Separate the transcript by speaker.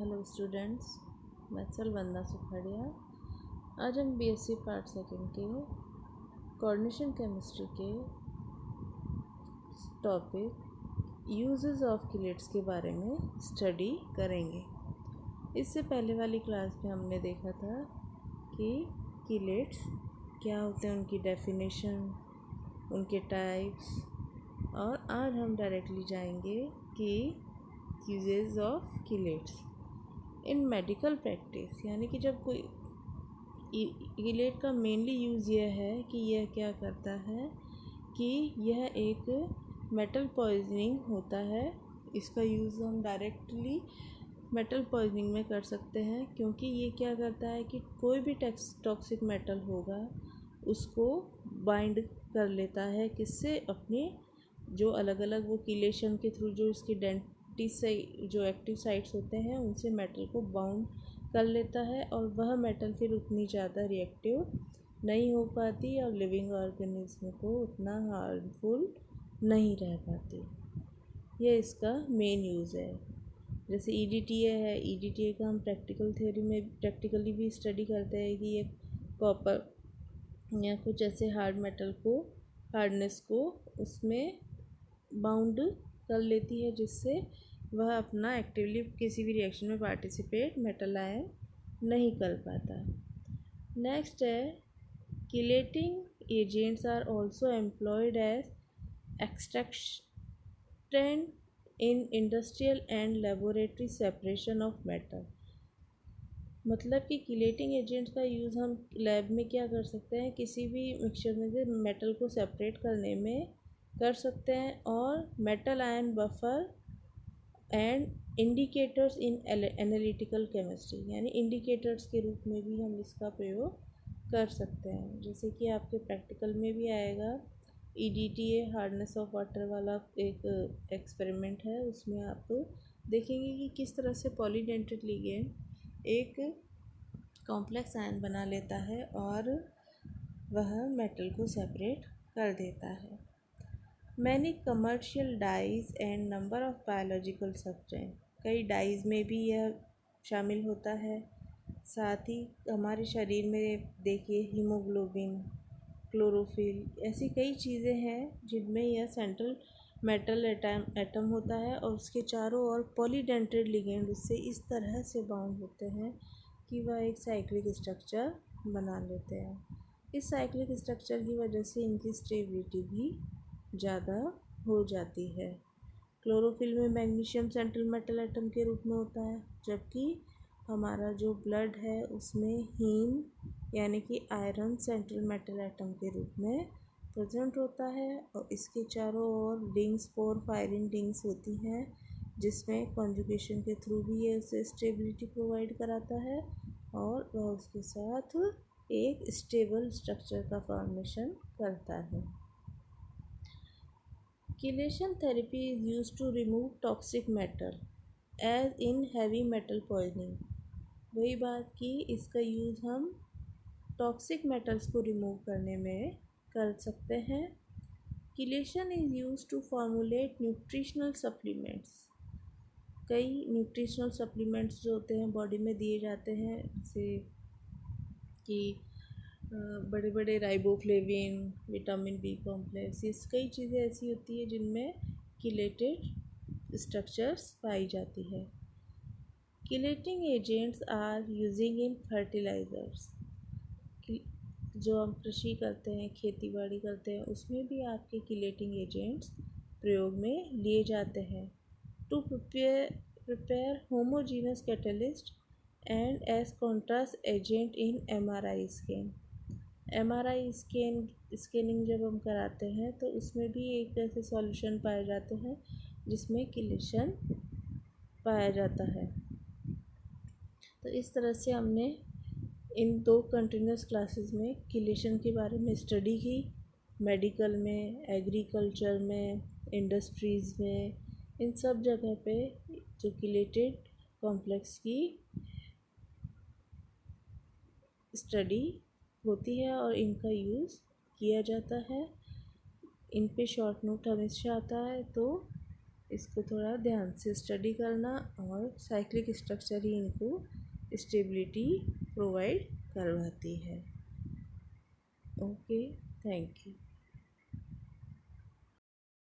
Speaker 1: Hello students, मैं वंदना सुखड़िया। आज हम बीएससी पार्ट सेकंड के कोऑर्डिनेशन केमिस्ट्री के टॉपिक यूजेस ऑफ किलेट्स के बारे में स्टडी करेंगे। इससे पहले वाली क्लास में हमने देखा था कि किलेट्स क्या होते हैं, उनकी डेफिनेशन, उनके टाइप्स, और आज हम डायरेक्टली जाएंगे कि uses of किलेट्स in medical practice. यानी कि जब कोई किलेट का मेनली यूज़ यह है कि यह क्या करता है कि यह एक मेटल पॉइजनिंग होता है। इसका यूज़ हम डायरेक्टली मेटल पॉइजनिंग में कर सकते हैं, क्योंकि ये क्या करता है कि कोई भी टॉक्सिक मेटल होगा उसको बाइंड कर लेता है, किससे, अपने जो अलग अलग वो किलेशन के थ्रू जो इसकी से जो एक्टिव साइट्स होते हैं उनसे मेटल को बाउंड कर लेता है, और वह मेटल फिर उतनी ज़्यादा रिएक्टिव नहीं हो पाती और लिविंग ऑर्गेनिज्म को उतना हार्मफुल नहीं रह पाती। ये इसका मेन यूज़ है। जैसे ईडीटीए है, ईडीटीए का हम प्रैक्टिकल थ्योरी में प्रैक्टिकली भी स्टडी करते हैं कि ये कॉपर या कुछ ऐसे हार्डनेस को उसमें बाउंड कर लेती है, जिससे वह अपना एक्टिवली किसी भी रिएक्शन में पार्टिसिपेट मेटल आयन नहीं कर पाता। नेक्स्ट है, chelating agents are also employed as extractant in industrial and laboratory separation of metal. मतलब कि किलेटिंग एजेंट्स का यूज़ हम लैब में क्या कर सकते हैं, किसी भी मिक्सचर में से मेटल को सेपरेट करने में कर सकते हैं, और metal ion buffer and indicators in analytical chemistry, यानी इंडिकेटर्स के रूप में भी हम इसका प्रयोग कर सकते हैं। जैसे कि आपके प्रैक्टिकल में भी आएगा, ईडीटीए हार्डनेस ऑफ वाटर वाला एक एक्सपेरिमेंट है, उसमें आप देखेंगे कि किस तरह से पॉलीडेंटेट लिगेंड एक कॉम्प्लेक्स आयन बना लेता है और वह मेटल को सेपरेट कर देता है। Many commercial dyes and number of biological substance, कई डाइज में भी यह शामिल होता है। साथ ही हमारे शरीर में देखिए हीमोग्लोबिन, क्लोरोफिल, ऐसी कई चीज़ें हैं जिनमें यह सेंट्रल मेटल एटम होता है, और उसके चारों ओर पॉलीडेंटेड लिगेंड उससे इस तरह से बाउंड होते हैं कि वह एक साइक्लिक स्ट्रक्चर बना लेते हैं। इस साइक्लिक स्ट्रक्चर की वजह से इनकी स्टेबिलिटी भी ज़्यादा हो जाती है। क्लोरोफिल में मैग्नीशियम सेंट्रल मेटल एटम के रूप में होता है, जबकि हमारा जो ब्लड है उसमें हीम यानी कि आयरन सेंट्रल मेटल एटम के रूप में प्रेजेंट होता है, और इसके चारों ओर रिंग्स, पोर फायरिंग रिंग्स होती हैं, जिसमें कॉन्जुगेशन के थ्रू भी ये उसे स्टेबिलिटी प्रोवाइड कराता है, और वह उसके साथ एक स्टेबल स्ट्रक्चर का फॉर्मेशन करता है। Chelation therapy is used to remove toxic metal as in heavy metal poisoning। वही बात कि इसका यूज़ हम टॉक्सिक मेटल्स को रिमूव करने में कर सकते हैं। Chelation is used to formulate nutritional supplements। कई न्यूट्रिशनल सप्लीमेंट्स जो होते हैं बॉडी में दिए जाते हैं, जैसे कि बड़े बड़े राइबोफ्लेविन, विटामिन बी कॉम्प्लेक्स, ये कई चीज़ें ऐसी होती है जिनमें किलेटेड स्ट्रक्चर्स पाई जाती है। Chelating agents are using in fertilisers. जो हम कृषि करते हैं, खेती बाड़ी करते हैं, उसमें भी आपके किलेटिंग एजेंट्स प्रयोग में लिए जाते हैं। To prepare homogeneous catalyst and as contrast agent in MRI scan. MRI scanning जब हम कराते हैं तो उसमें भी एक ऐसे सॉल्यूशन पाए जाते हैं जिसमें किलेशन पाया जाता है। तो इस तरह से हमने इन 2 कंटिन्यूस क्लासेस में किलेशन के बारे में स्टडी की। मेडिकल में, एग्रीकल्चर में, इंडस्ट्रीज़ में, इन सब जगह पे जो किलेटेड कॉम्प्लेक्स की स्टडी होती है और इनका यूज़ किया जाता है। इन पे शॉर्ट नोट हमेशा आता है, तो इसको थोड़ा ध्यान से स्टडी करना, और साइक्लिक स्ट्रक्चर ही इनको स्टेबिलिटी प्रोवाइड करवाती है। Okay, thank you.